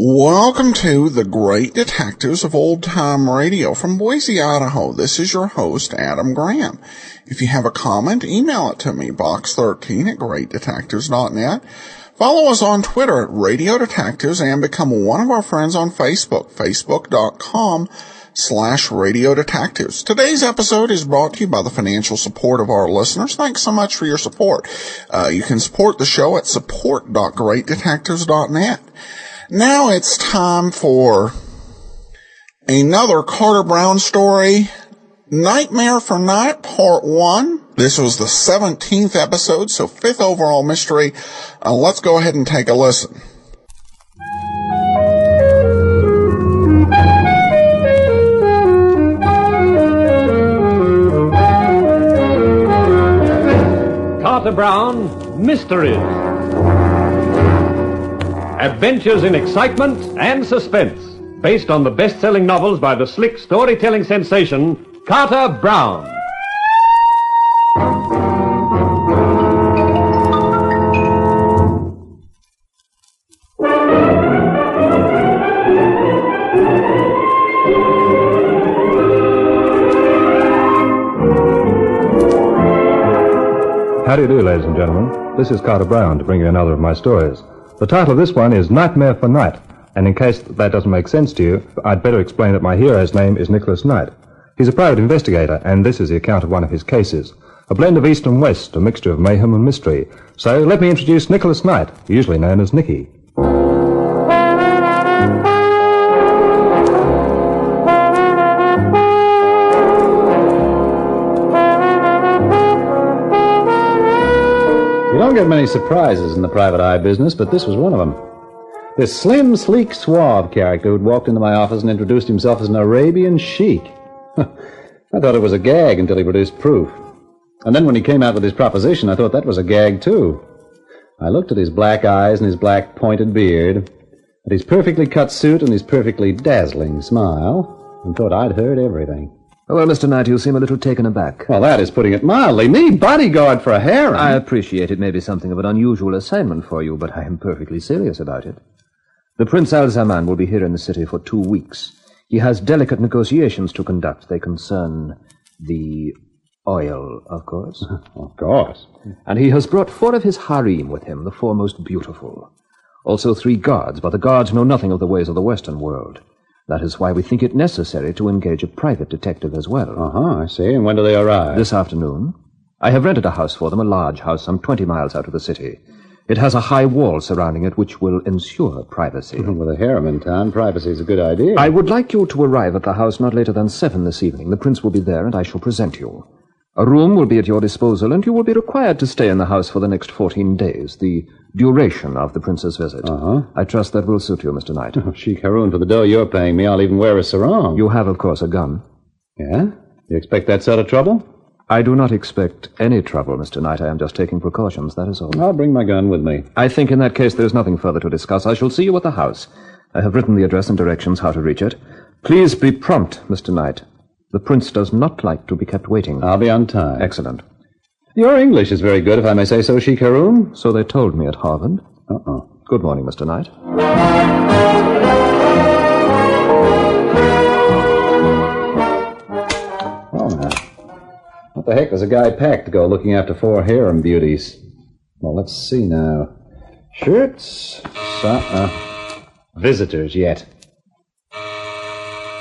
Welcome to the Great Detectives of Old Time Radio from Boise, Idaho. This is your host, Adam Graham. If you have a comment, email it to me, box13@greatdetectives.net. Follow us on Twitter at Radio Detectives and become one of our friends on Facebook, facebook.com/Radio Detectives. Today's episode is brought to you by the financial support of our listeners. Thanks so much for your support. You can support the show at support.greatdetectives.net. Now it's time for another Carter Brown story, Nightmare for Night, Part 1. This was the 17th episode, so 5th overall mystery. Let's go ahead and take a listen. Carter Brown, Mysteries. Adventures in excitement and suspense, based on the best-selling novels by the slick storytelling sensation, Carter Brown. How do you do, ladies and gentlemen? This is Carter Brown to bring you another of my stories. The title of this one is Nightmare for Night, and in case that doesn't make sense to you, I'd better explain that my hero's name is Nicholas Knight. He's a private investigator, and this is the account of one of his cases. A blend of East and West, a mixture of mayhem and mystery. So let me introduce Nicholas Knight, usually known as Nicky. You don't get many surprises in the private eye business, but this was one of them. This slim, sleek, suave character who'd walked into my office and introduced himself as an Arabian sheik. I thought it was a gag until he produced proof. And then when he came out with his proposition, I thought that was a gag, too. I looked at his black eyes and his black pointed beard, at his perfectly cut suit and his perfectly dazzling smile, and thought I'd heard everything. Well, Mr. Knight, you seem a little taken aback. Well, that is putting it mildly. Me, bodyguard for a harem. I appreciate it may be something of an unusual assignment for you, but I am perfectly serious about it. The Prince Al-Zaman will be here in the city for 2 weeks. He has delicate negotiations to conduct. They concern the oil, of course. Of course. And he has brought 4 of his harem with him, the 4 most beautiful. Also 3 guards, but the guards know nothing of the ways of the Western world. That is why we think it necessary to engage a private detective as well. I see. And when do they arrive? This afternoon. I have rented a house for them, a large house some 20 miles out of the city. It has a high wall surrounding it, which will ensure privacy. With a harem in town, privacy is a good idea. I would like you to arrive at the house not later than 7 this evening. The prince will be there, and I shall present you. A room will be at your disposal, and you will be required to stay in the house for the next 14 days, the duration of the prince's visit. I trust that will suit you, Mr. Knight. Sheik Haroun, for the dough you're paying me, I'll even wear a sarong. You have, of course, a gun. Yeah? You expect that sort of trouble? I do not expect any trouble, Mr. Knight. I am just taking precautions, that is all. I'll bring my gun with me. I think in that case there's nothing further to discuss. I shall see you at the house. I have written the address and directions how to reach it. Please be prompt, Mr. Knight. The prince does not like to be kept waiting. I'll be on time. Excellent. Your English is very good, if I may say so, Sheik Haroun. So they told me at Harvard. Good morning, Mr. Knight. Oh, now. What the heck does a guy pack to go looking after 4 harem beauties? Well, let's see now. Shirts. Visitors yet.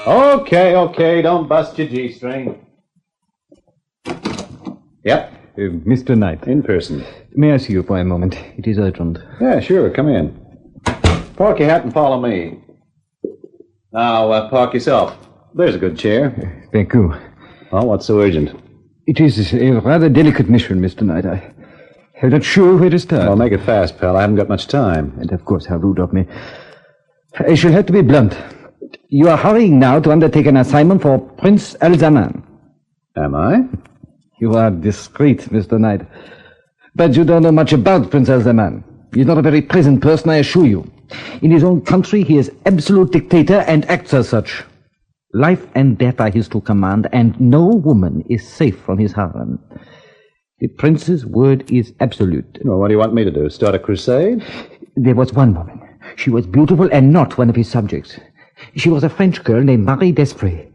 Okay, don't bust your G-string. Yep. Mr. Knight. In person. May I see you for a moment? It is urgent. Yeah, sure. Come in. Park your hat and follow me. Now, park yourself. There's a good chair. Thank you. Well, what's so urgent? It is a rather delicate mission, Mr. Knight. I'm not sure where to start. Well, make it fast, pal. I haven't got much time. And, of course, how rude of me. I shall have to be blunt. You are hurrying now to undertake an assignment for Prince Al-Zaman. Am I? You are discreet, Mr. Knight. But you don't know much about Prince Al-Zaman. He's not a very pleasant person, I assure you. In his own country, he is absolute dictator and acts as such. Life and death are his to command, and no woman is safe from his harem. The prince's word is absolute. Well, what do you want me to do? Start a crusade? There was one woman. She was beautiful and not one of his subjects. She was a French girl named Marie Desprez.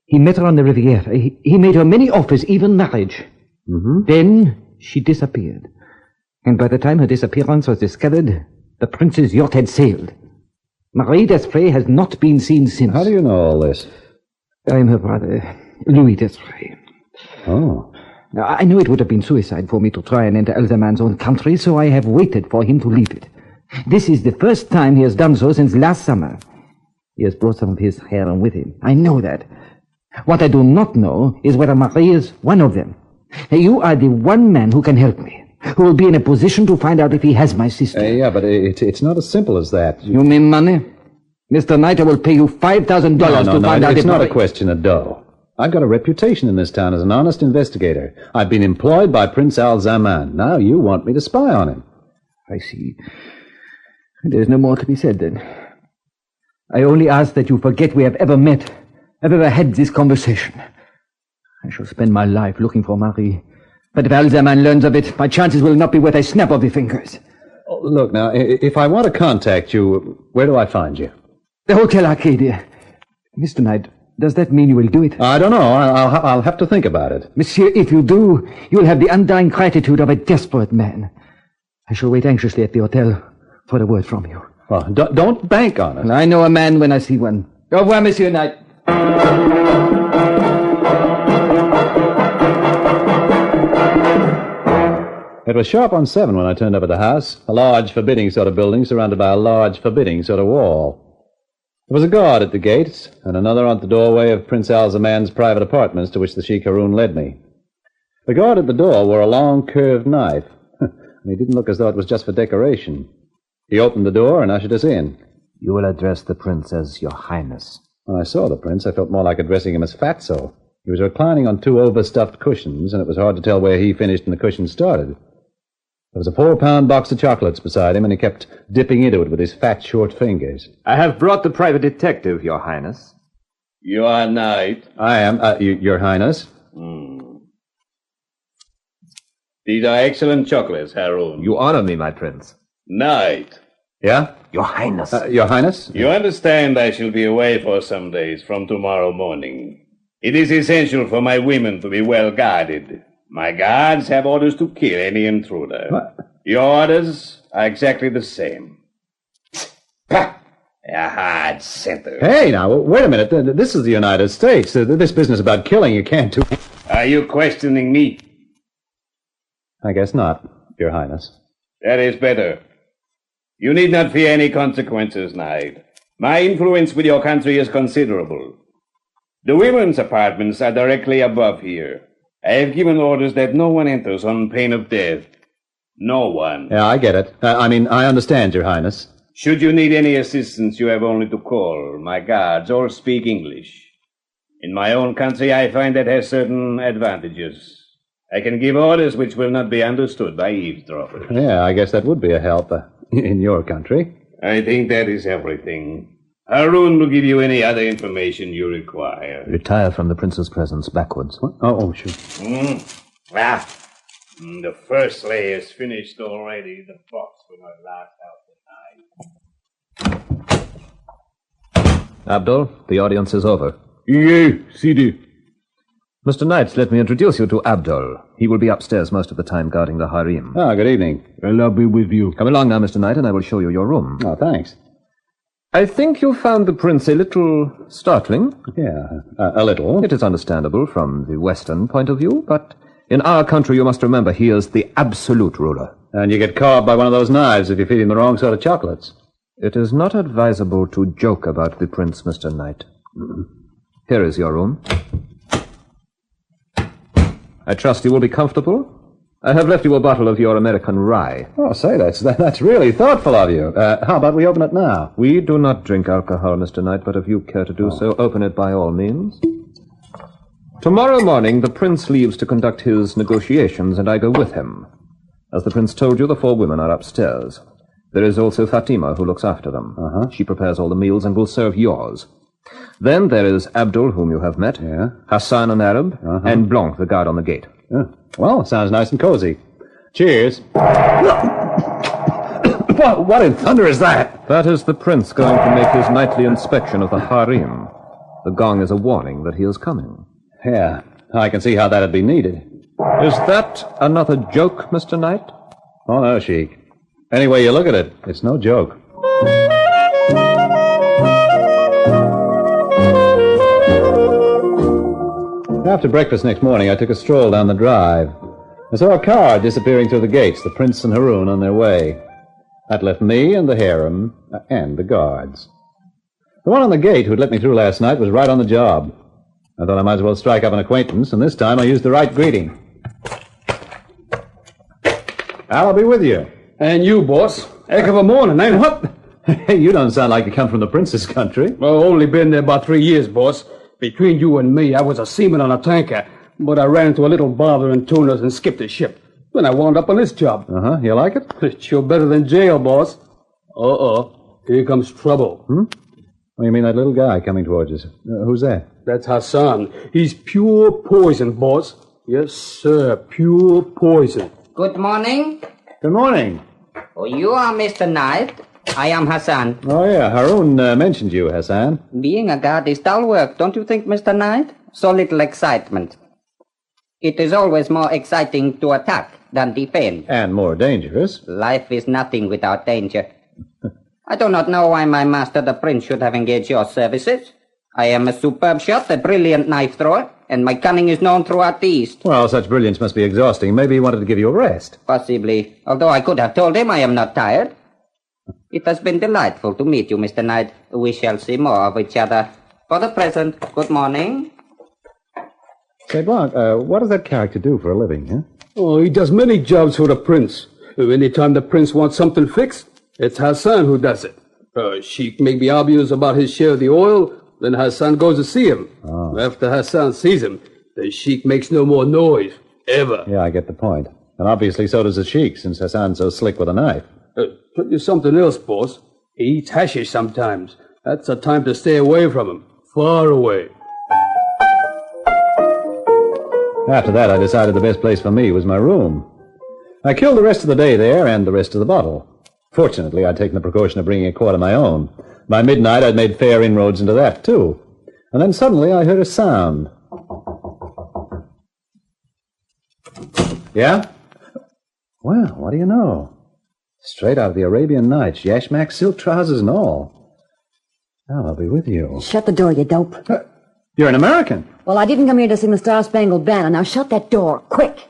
He met her on the Riviera. He made her many offers, even marriage. Then she disappeared. And by the time her disappearance was discovered, the prince's yacht had sailed. Marie Desprez has not been seen since. How do you know all this? I am her brother, Louis Desprez. Oh. Now, I knew it would have been suicide for me to try and enter Al-Zaman's own country, so I have waited for him to leave it. This is the first time he has done so since last summer. He has brought some of his harem with him. I know that. What I do not know is whether Marie is one of them. You are the one man who can help me, who will be in a position to find out if he has my sister. Yeah, but it's not as simple as that. You mean money? Mr. Knight, I will pay you $5,000 to find out if... It's not a question of dough. I've got a reputation in this town as an honest investigator. I've been employed by Prince Al-Zaman. Now you want me to spy on him. I see. There's no more to be said, then. I only ask that you forget we have ever met, have ever had this conversation. I shall spend my life looking for Marie. But if Al-Zaman learns of it, my chances will not be worth a snap of the fingers. Oh, look, now, if I want to contact you, where do I find you? The Hotel Arcadia. Mr. Knight, does that mean you will do it? I don't know. I'll have to think about it. Monsieur, if you do, you will have the undying gratitude of a desperate man. I shall wait anxiously at the hotel for a word from you. Well, don't bank on it. I know a man when I see one. Au revoir, Monsieur Knight. It was sharp on 7 when I turned up at the house, a large, forbidding sort of building surrounded by a large, forbidding sort of wall. There was a guard at the gates, and another at the doorway of Prince Al-Zaman's private apartments to which the Sheikh Haroun led me. The guard at the door wore a long, curved knife, and he didn't look as though it was just for decoration. He opened the door and ushered us in. You will address the prince as Your Highness. When I saw the prince, I felt more like addressing him as Fatso. He was reclining on 2 overstuffed cushions, and it was hard to tell where he finished and the cushions started. There was a 4-pound box of chocolates beside him, and he kept dipping into it with his fat, short fingers. I have brought the private detective, Your Highness. You are Knight? I am, Your Highness. These are excellent chocolates, Haroun. You honor me, my prince. Knight. Yeah? Your Highness. Your Highness? You understand I shall be away for some days from tomorrow morning. It is essential for my women to be well guarded. My guards have orders to kill any intruder. What? Your orders are exactly the same. Pah! A hard center. Hey, now, wait a minute. This is the United States. This business about killing you can't do... Are you questioning me? I guess not, Your Highness. That is better. You need not fear any consequences, Knight. My influence with your country is considerable. The women's apartments are directly above here. I have given orders that no one enters on pain of death. No one. Yeah, I get it. I understand, Your Highness. Should you need any assistance, you have only to call my guards or speak English. In my own country, I find that has certain advantages. I can give orders which will not be understood by eavesdroppers. Yeah, I guess that would be a help in your country. I think that is everything. Haroun will give you any other information you require. Retire from the prince's presence backwards. What? Oh, sure. The first layer is finished already. The box will not last out the night. Abdul, the audience is over. Yeah, Sidi. Mr. Knight, let me introduce you to Abdul. He will be upstairs most of the time guarding the harem. Good evening. I'll be with you. Come along now, Mr. Knight, and I will show you your room. Oh, thanks. I think you found the prince a little startling. Yeah, a little. It is understandable from the Western point of view, but in our country you must remember he is the absolute ruler. And you get carved by one of those knives if you feed him the wrong sort of chocolates. It is not advisable to joke about the prince, Mr. Knight. Here is your room. I trust you will be comfortable. I have left you a bottle of your American rye. Oh, say, that's really thoughtful of you. How about we open it now? We do not drink alcohol, Mr. Knight, but if you care to do so, open it by all means. Tomorrow morning, the prince leaves to conduct his negotiations, and I go with him. As the prince told you, the 4 women are upstairs. There is also Fatima, who looks after them. She prepares all the meals and will serve yours. Then there is Abdul, whom you have met, Hassan, an Arab, and Blanc, the guard on the gate. Well, sounds nice and cozy. Cheers. What in thunder is that? That is the prince going to make his nightly inspection of the harem. The gong is a warning that he is coming. Yeah, I can see how that'd be needed. Is that another joke, Mr. Knight? Oh, no, Sheik. Any way you look at it, it's no joke. After breakfast next morning, I took a stroll down the drive. I saw a car disappearing through the gates, the prince and Haroun on their way. That left me and the harem and the guards. The one on the gate who'd let me through last night was right on the job. I thought I might as well strike up an acquaintance, and this time I used the right greeting. I'll be with you. And you, boss. Heck of a morning, ain't it? What? Hey, you don't sound like you come from the prince's country. Well, only been there about 3 years, boss. Between you and me, I was a seaman on a tanker, but I ran into a little bother in Tunis and skipped the ship. Then I wound up on this job. You like it? It's sure better than jail, boss. Here comes trouble. Oh, you mean that little guy coming towards us? Who's that? That's Hassan. He's pure poison, boss. Yes, sir, pure poison. Good morning. Good morning. Oh, you are Mr. Knight. I am Hassan. Oh, yeah, Haroun mentioned you, Hassan. Being a guard is dull work, don't you think, Mr. Knight? So little excitement. It is always more exciting to attack than defend. And more dangerous. Life is nothing without danger. I do not know why my master, the prince, should have engaged your services. I am a superb shot, a brilliant knife thrower, and my cunning is known throughout the East. Well, such brilliance must be exhausting. Maybe he wanted to give you a rest. Possibly, although I could have told him I am not tired. It has been delightful to meet you, Mr. Knight. We shall see more of each other. For the present, good morning. Say, Blanc, what does that character do for a living, huh? Oh, he does many jobs for the prince. Anytime the prince wants something fixed, it's Hassan who does it. Sheik may be obvious about his share of the oil, then Hassan goes to see him. After Hassan sees him, the Sheik makes no more noise, ever. Yeah, I get the point. And obviously so does the Sheik, since Hassan's so slick with a knife. Tell you something else, boss. He eats hashish sometimes. That's a time to stay away from him. Far away. After that, I decided the best place for me was my room. I killed the rest of the day there and the rest of the bottle. Fortunately, I'd taken the precaution of bringing a quart of my own. By midnight, I'd made fair inroads into that, too. And then suddenly I heard a sound. Yeah? Well, what do you know? Straight out of the Arabian Nights, yashmak, silk trousers and all. Now I'll be with you. Shut the door, you dope. You're an American. Well, I didn't come here to sing the Star-Spangled Banner. Now shut that door, quick.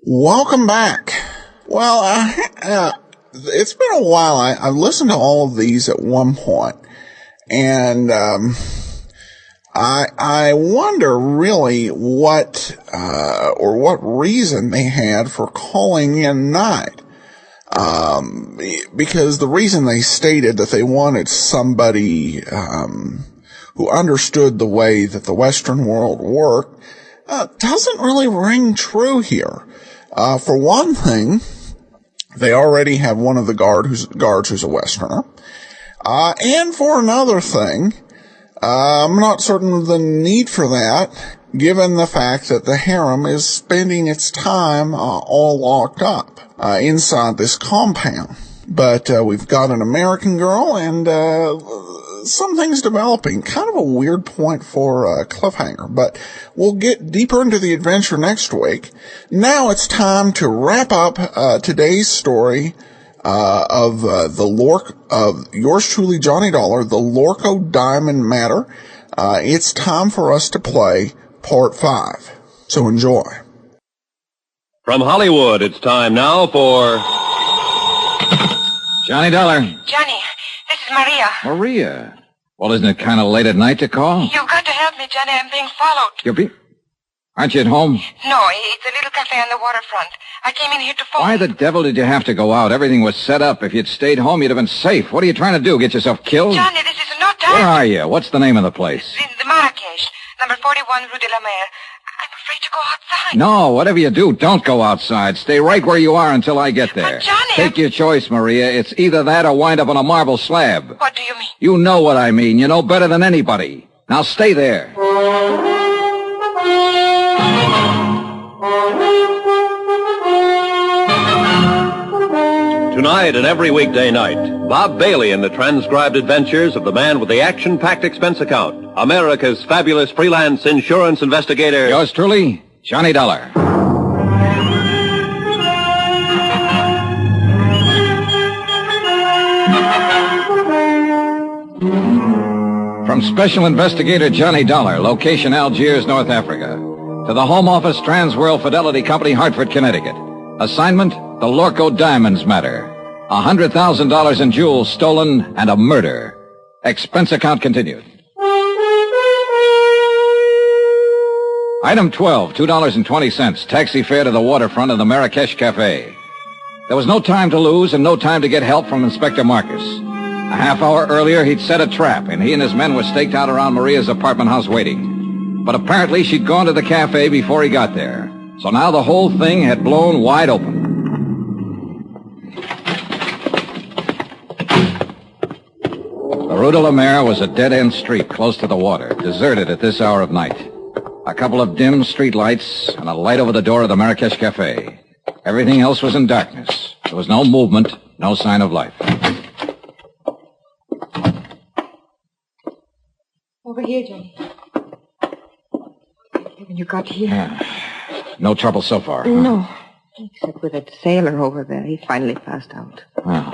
Welcome back. Well, it's been a while. I listened to all of these at one point, and I wonder really what reason they had for calling in Knight. Because the reason they stated that they wanted somebody who understood the way that the Western world worked doesn't really ring true here. For one thing, they already have one of the guards who's a Westerner. And for another thing, I'm not certain of the need for that, given the fact that the harem is spending its time all locked up inside this compound. But we've got an American girl, and something's developing. Kind of a weird point for a cliffhanger, but we'll get deeper into the adventure next week. Now it's time to wrap up today's story of yours truly, Johnny Dollar, the Lorko Diamond Matter. It's time for us to play Part 5. So enjoy. From Hollywood, it's time now for Johnny Dollar. Johnny, this is Maria. Maria. Well, isn't it kind of late at night to call? You've got to help me, Johnny. I'm being followed. Aren't you at home? No, it's a little cafe on the waterfront. I came in here to phone. Why the devil did you have to go out? Everything was set up. If you'd stayed home, you'd have been safe. What are you trying to do, get yourself killed? Johnny, this is no time. Where are you? What's the name of the place? The Marrakesh, number 41 Rue de la Mer. I'm afraid to go outside. No, whatever you do, don't go outside. Stay right where you are until I get there. But Johnny... Take your choice, Maria. It's either that or wind up on a marble slab. What do you mean? You know what I mean. You know better than anybody. Now stay there. Tonight and every weekday night, Bob Bailey in the transcribed adventures of the man with the action-packed expense account, America's fabulous freelance insurance investigator. Yours truly, Johnny Dollar. From Special Investigator Johnny Dollar, location Algiers, North Africa, to the Home Office Transworld Fidelity Company, Hartford, Connecticut. Assignment, the Lorko Diamonds matter. $100,000 in jewels stolen and a murder. Expense account continued. Item 12, $2.20, taxi fare to the waterfront of the Marrakesh Cafe. There was no time to lose and no time to get help from Inspector Marcus. A half hour earlier, he'd set a trap, and he and his men were staked out around Maria's apartment house waiting. But apparently she'd gone to the cafe before he got there. So now the whole thing had blown wide open. The Rue de la Mer was a dead-end street close to the water, deserted at this hour of night. A couple of dim street lights and a light over the door of the Marrakesh Cafe. Everything else was in darkness. There was no movement, no sign of life. Over here, Johnny. When you got here. No trouble so far. Huh? No. Except with that sailor over there. He finally passed out. Well,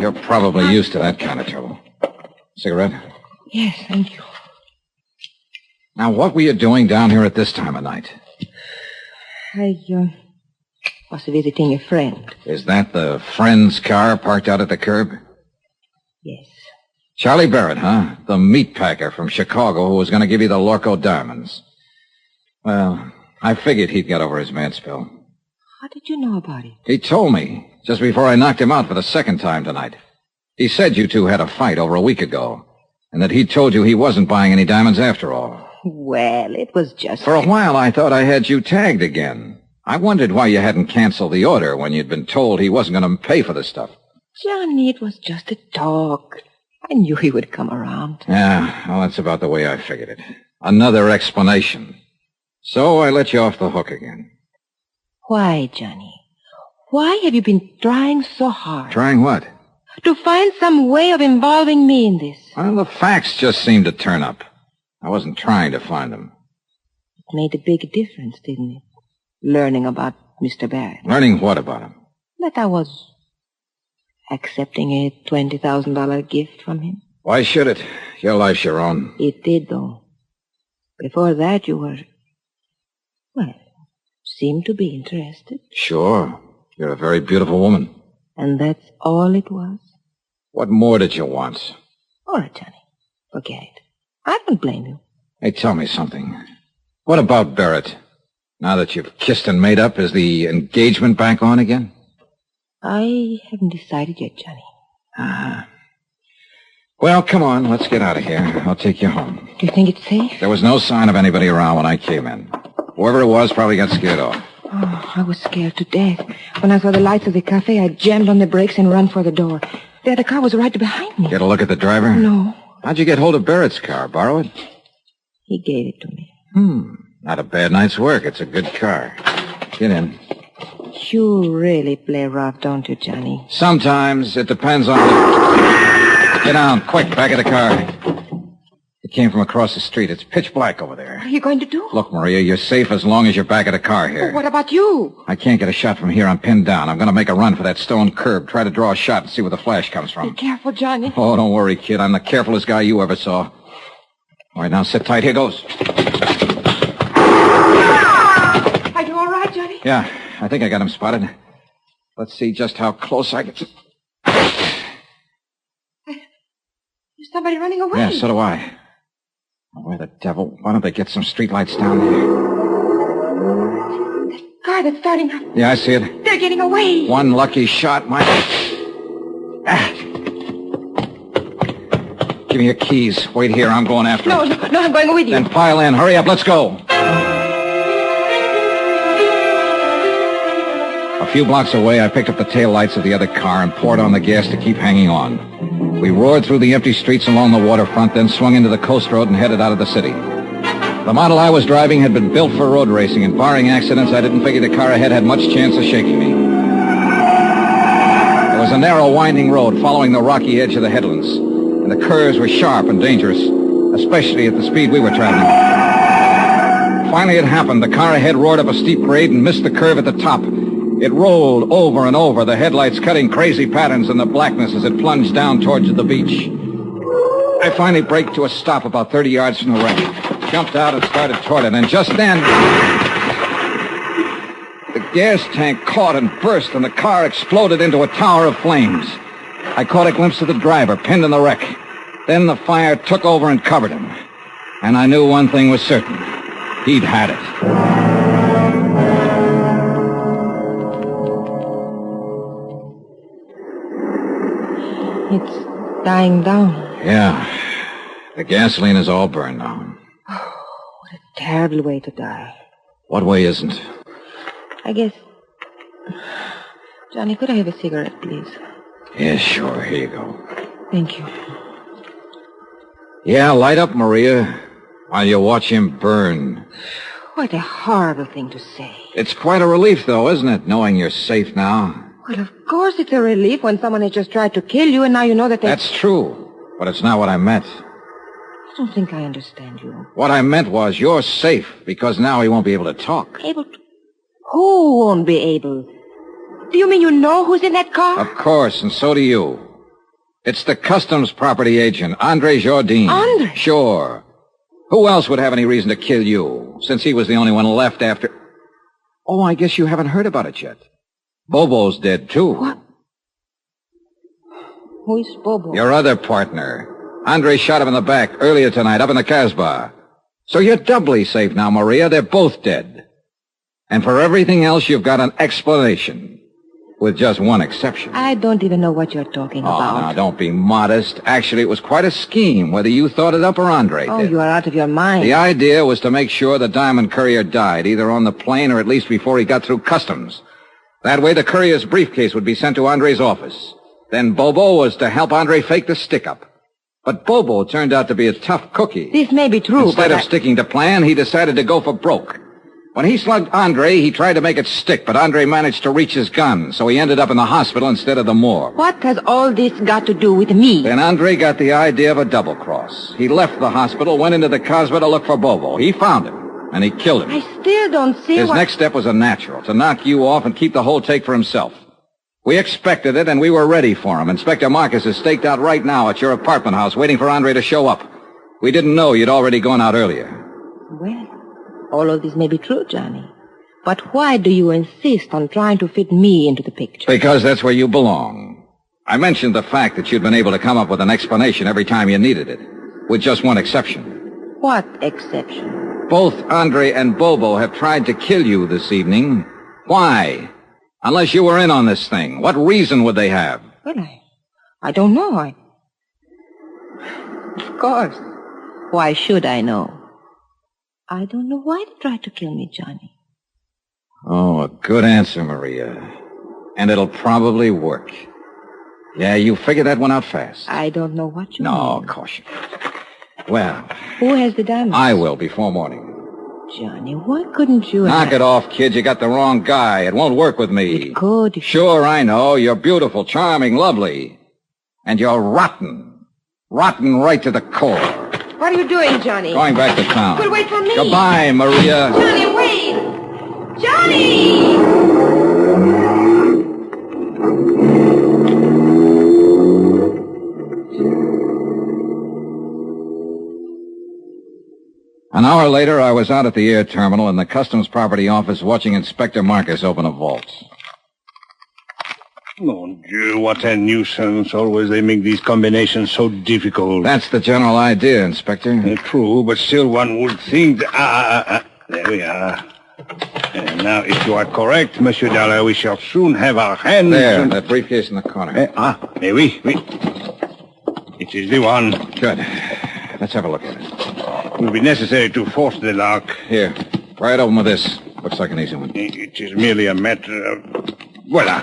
you're probably used to that kind of trouble. Cigarette? Yes, thank you. Now, what were you doing down here at this time of night? I was visiting a friend. Is that the friend's car parked out at the curb? Yes. Charlie Barrett, huh? The meat packer from Chicago who was going to give you the Lorko diamonds. Well, I figured he'd got over his mad spell. How did you know about it? He told me just before I knocked him out for the second time tonight. He said you two had a fight over a week ago, and that he told you he wasn't buying any diamonds after all. Well, it was just... For a while, I thought I had you tagged again. I wondered why you hadn't canceled the order when you'd been told he wasn't going to pay for the stuff. Johnny, it was just a talk. I knew he would come around. Yeah, well, that's about the way I figured it. Another explanation. So I let you off the hook again. Why, Johnny? Why have you been trying so hard? Trying what? To find some way of involving me in this. Well, the facts just seemed to turn up. I wasn't trying to find them. It made a big difference, didn't it? Learning about Mr. Barrett. Learning what about him? That I was accepting a $20,000 gift from him. Why should it? Your life's your own. It did, though. Before that, you were... Well, seemed to be interested. Sure. You're a very beautiful woman. And that's all it was? What more did you want? All right, Johnny. Forget it. I don't blame you. Hey, tell me something. What about Barrett? Now that you've kissed and made up, is the engagement back on again? I haven't decided yet, Johnny. Well, come on. Let's get out of here. I'll take you home. Do you think it's safe? There was no sign of anybody around when I came in. Whoever it was probably got scared off. Oh, I was scared to death. When I saw the lights of the cafe, I jammed on the brakes and ran for the door. The other car was right behind me. Get a look at the driver? No. How'd you get hold of Barrett's car? Borrow it? He gave it to me. Not a bad night's work. It's a good car. Get in. You really play rough, don't you, Johnny? Sometimes. It depends on the... Get down, quick, back of the car. It came from across the street. It's pitch black over there. What are you going to do? Look, Maria, you're safe as long as you're back of the car here. Well, what about you? I can't get a shot from here. I'm pinned down. I'm going to make a run for that stone curb. Try to draw a shot and see where the flash comes from. Be careful, Johnny. Oh, don't worry, kid. I'm the carefulest guy you ever saw. All right, now sit tight. Here goes. Are you all right, Johnny? Yeah, I think I got him spotted. Let's see just how close I can... There's somebody somebody running away. Yeah, so do I. Where the devil? Why don't they get some streetlights down there? Car that's starting up. Yeah, I see it. They're getting away. One lucky shot might... Give me your keys. Wait here. I'm going after No, it. no, I'm going with you. Then pile in. Hurry up. Let's go. A few blocks away, I picked up the taillights of the other car and poured on the gas to keep hanging on. We roared through the empty streets along the waterfront, then swung into the coast road and headed out of the city. The model I was driving had been built for road racing, and barring accidents, I didn't figure the car ahead had much chance of shaking me. There was a narrow, winding road following the rocky edge of the headlands, and the curves were sharp and dangerous, especially at the speed we were traveling. Finally, it happened. The car ahead roared up a steep grade and missed the curve at the top. It rolled over and over, the headlights cutting crazy patterns in the blackness as it plunged down towards the beach. I finally braked to a stop about 30 yards from the wreck, jumped out and started toward it, and just then... the gas tank caught and burst, and the car exploded into a tower of flames. I caught a glimpse of the driver, pinned in the wreck. Then the fire took over and covered him. And I knew one thing was certain. He'd had it. It's dying down. Yeah. The gasoline is all burned down. What a terrible way to die. What way isn't? I guess... Johnny, could I have a cigarette, please? Yeah, sure. Here you go. Thank you. Yeah, light up, Maria, while you watch him burn. What a horrible thing to say. It's quite a relief, though, isn't it, knowing you're safe now? Well, of course it's a relief when someone has just tried to kill you and now you know that they... That's true, but it's not what I meant. I don't think I understand you. What I meant was you're safe because now he won't be able to talk. Able to... Who won't be able? Do you mean you know who's in that car? Of course, and so do you. It's the customs property agent, Andre Jardine. Andre? Sure. Who else would have any reason to kill you, since he was the only one left after... Oh, I guess you haven't heard about it yet. Bobo's dead, too. What? Who is Bobo? Your other partner. Andre shot him in the back earlier tonight up in the Casbah. So you're doubly safe now, Maria. They're both dead. And for everything else, you've got an explanation. With just one exception. I don't even know what you're talking about. Oh, now, don't be modest. Actually, it was quite a scheme, whether you thought it up or Andre did. Oh, you are out of your mind. The idea was to make sure the diamond courier died, either on the plane or at least before he got through customs. That way, the courier's briefcase would be sent to Andre's office. Then Bobo was to help Andre fake the stick-up. But Bobo turned out to be a tough cookie. This may be true, Instead of sticking to plan, he decided to go for broke. When he slugged Andre, he tried to make it stick, but Andre managed to reach his gun, so he ended up in the hospital instead of the morgue. What has all this got to do with me? Then Andre got the idea of a double-cross. He left the hospital, went into the Casbah to look for Bobo. He found him, and he killed him. I still don't see His next step was a natural, to knock you off and keep the whole take for himself. We expected it, and we were ready for him. Inspector Marcus is staked out right now at your apartment house, waiting for Andre to show up. We didn't know you'd already gone out earlier. Well, all of this may be true, Johnny. But why do you insist on trying to fit me into the picture? Because that's where you belong. I mentioned the fact that you'd been able to come up with an explanation every time you needed it, with just one exception. What exception? Both Andre and Bobo have tried to kill you this evening. Why? Unless you were in on this thing. What reason would they have? Well, I don't know. Of course. Why should I know? I don't know why they tried to kill me, Johnny. Oh, a good answer, Maria. And it'll probably work. Yeah, you figured that one out fast. I don't know what you mean. No, caution. Well... Who has the diamonds? I will before morning. Johnny, why couldn't you... Knock it off, kid. You got the wrong guy. It won't work with me. It could. Sure, I know. You're beautiful, charming, lovely. And you're rotten. Rotten right to the core. What are you doing, Johnny? Going back to town. But wait for me. Goodbye, Maria. Johnny, wait! Johnny! An hour later, I was out at the air terminal in the customs property office watching Inspector Marcus open a vault. Mon Dieu, what a nuisance. Always they make these combinations so difficult. That's the general idea, Inspector. True, but still one would think that... there we are. And now, if you are correct, Monsieur Dollar, we shall soon have our hands... There, that briefcase in the corner. Oui. It is the one. Good. Let's have a look at it. It will be necessary to force the lock. Here, pry it open with this. Looks like an easy one. It is merely a matter of... Voila.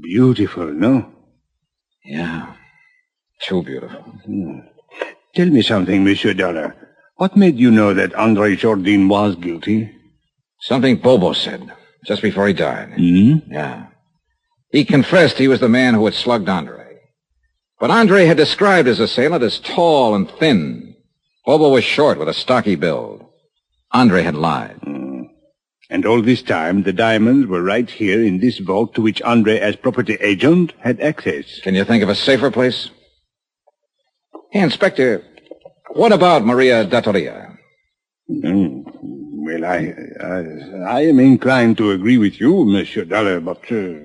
Beautiful, no? Yeah. Too beautiful. Tell me something, Monsieur Dollar. What made you know that Andre Jourdain was guilty? Something Bobo said, just before he died. Mm-hmm. Yeah. He confessed he was the man who had slugged Andre. But Andre had described his assailant as tall and thin. Bobo was short with a stocky build. Andre had lied. And all this time, the diamonds were right here in this vault to which Andre, as property agent, had access. Can you think of a safer place? Hey, Inspector, what about Maria D'Attoria? Well, I am inclined to agree with you, Monsieur Dollar, but, well...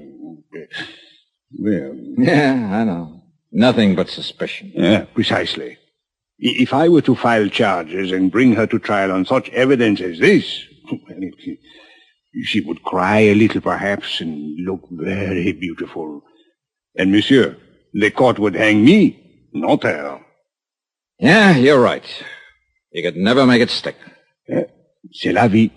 Yeah, I know. Nothing but suspicion. Yeah, precisely. If I were to file charges and bring her to trial on such evidence as this, she would cry a little, perhaps, and look very beautiful. And, monsieur, the court would hang me, not her. Yeah, you're right. You could never make it stick. C'est la vie.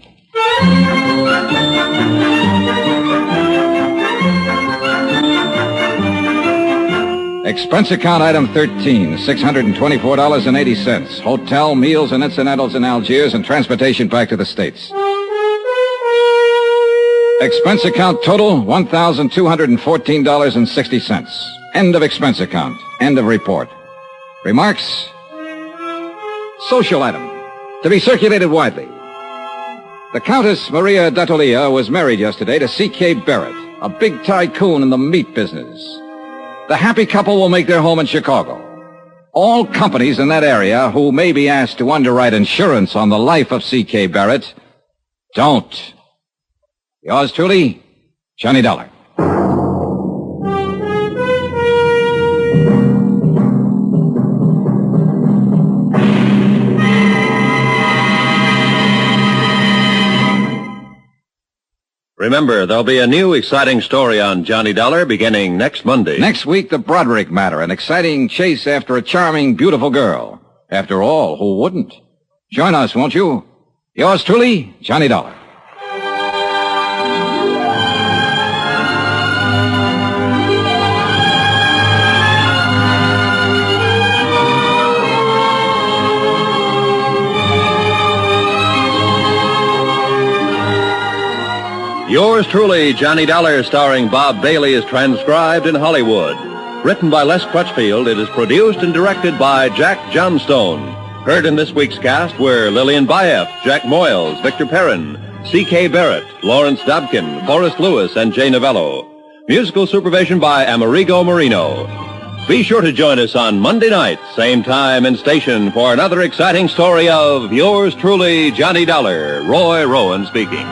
Expense account item 13, $624.80. Hotel, meals, and incidentals in Algiers and transportation back to the States. Expense account total, $1,214.60. End of expense account. End of report. Remarks? Social item. To be circulated widely. The Countess Maria D'Attoria was married yesterday to C.K. Barrett, a big tycoon in the meat business. The happy couple will make their home in Chicago. All companies in that area who may be asked to underwrite insurance on the life of C.K. Barrett, don't. Yours truly, Johnny Dollar. Remember, there'll be a new exciting story on Johnny Dollar beginning next Monday. Next week, the Broderick matter, an exciting chase after a charming, beautiful girl. After all, who wouldn't? Join us, won't you? Yours truly, Johnny Dollar. Yours truly, Johnny Dollar, starring Bob Bailey, is transcribed in Hollywood. Written by Les Crutchfield, it is produced and directed by Jack Johnstone. Heard in this week's cast were Lillian Bayef, Jack Moyles, Victor Perrin, C.K. Barrett, Lawrence Dobkin, Forrest Lewis, and Jay Novello. Musical supervision by Amerigo Marino. Be sure to join us on Monday night, same time and station, for another exciting story of yours truly, Johnny Dollar. Roy Rowan speaking.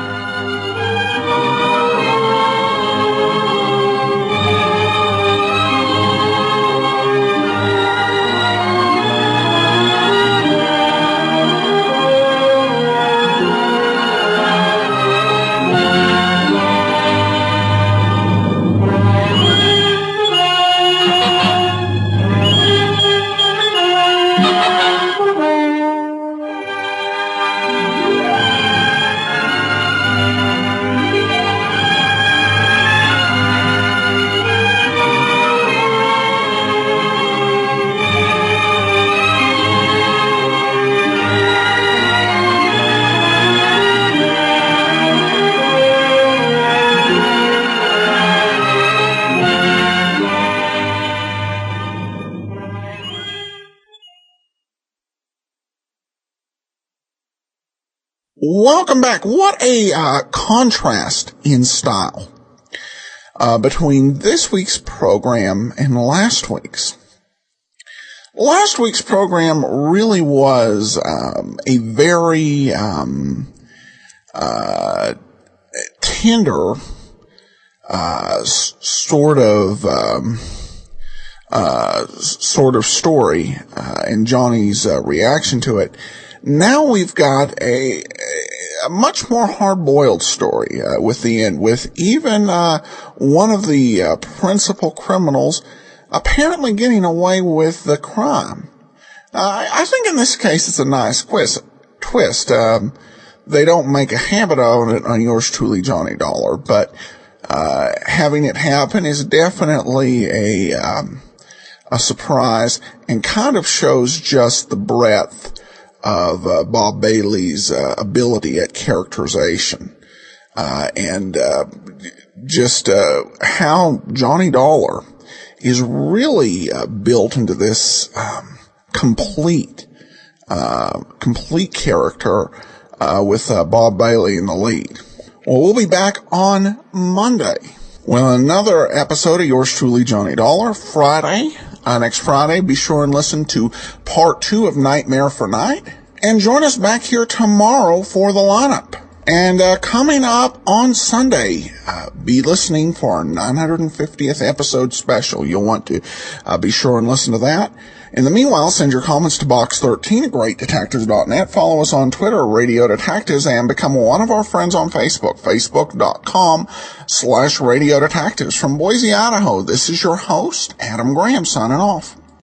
Welcome back. What a contrast in style between this week's program and last week's. Last week's program really was a very tender sort of story, and Johnny's reaction to it. Now we've got a much more hard-boiled story with the end, with even one of the principal criminals apparently getting away with the crime. I think in this case it's a nice twist. They don't make a habit of it on yours truly, Johnny Dollar, but having it happen is definitely a surprise and kind of shows just the breadth of Bob Bailey's ability at characterization, and just how Johnny Dollar is really built into this complete character with Bob Bailey in the lead. Well, we'll be back on Monday with another episode of yours truly, Johnny Dollar. Next Friday, be sure and listen to part 2 of Nightmare for Night. And join us back here tomorrow for the lineup. And coming up on Sunday, be listening for our 950th episode special. You'll want to be sure and listen to that. In the meanwhile, send your comments to box13 at greatdetectives.net. Follow us on Twitter, Radio Detectives, and become one of our friends on Facebook, facebook.com/Radio Detectives. From Boise, Idaho, this is your host, Adam Graham, signing off.